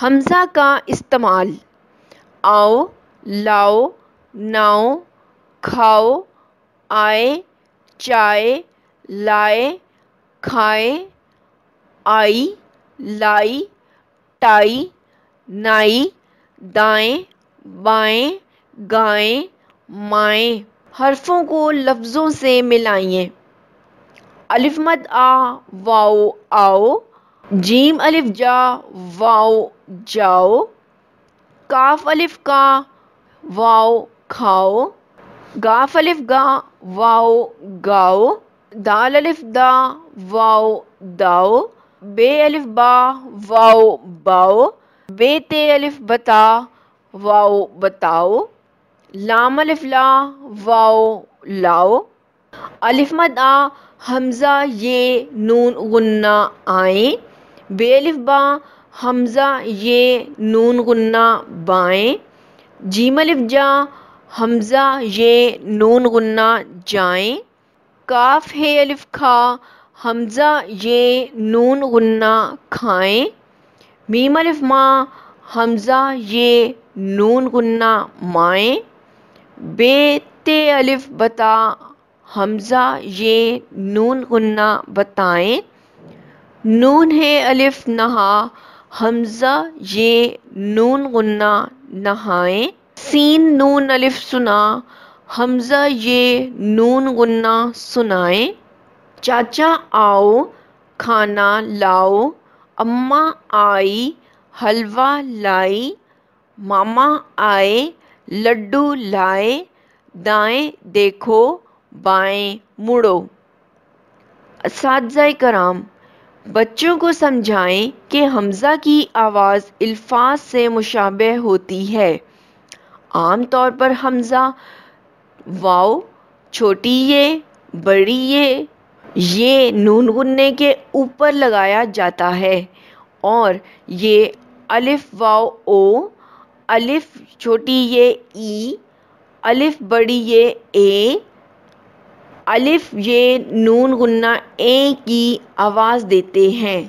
حمزہ کا استعمال: آؤ، لاؤ، ناؤ، کھاؤ، آئے، چائے، لائے، کھائے، آئی، لائی، ٹائی، نائی، دائیں، بائیں، گائیں، مائیں۔ حرفوں کو لفظوں سے ملائیں: الف مد آ، واؤ آؤ، جیم الف جا، واؤ جاؤ، کاف الف کا، واؤ کھاؤ، گاف الف گا، واؤ گاؤ، دال الف دا، واؤ داؤ، بے الف با، واؤ باؤ، بے تے الف بتا، واؤ بتاؤ، لام الف لا، واؤ لاؤ۔ الف مد آ، حمزہ یہ نون غنہ آئیں، بے الف با، حمزہ یہ نون غنہ بائیں، جیم الف جا، حمزہ یہ نون غنہ جائیں، کاف ہے الف کھا، حمزہ یہ نون غنہ کھائیں، میم الف ما، حمزہ یہ نون غنہ مائیں، بے تے الف بتا، حمزہ یہ نون غنہ بتائیں، نون ہے الف نہا، حمزہ یہ نون غنہ نہائیں، سین نون الف سنا، حمزہ یہ نون غنہ سنائیں، چاچا آؤ، کھانا لاؤ، اماں آئی، حلوہ لائی، ماما آئے، لڈو لائے، دائیں دیکھو، بائیں مڑو۔ اساتذہ کرام، بچوں کو سمجھائیں کہ حمزہ کی آواز الفاظ سے مشابہ ہوتی ہے۔ عام طور پر حمزہ واو، چھوٹی ی، بڑی یہ نون غنے کے اوپر لگایا جاتا ہے اور یہ الف واو او، الف چھوٹی ی ای، الف بڑی ی اے، الف یہ نون غنہ اے کی آواز دیتے ہیں۔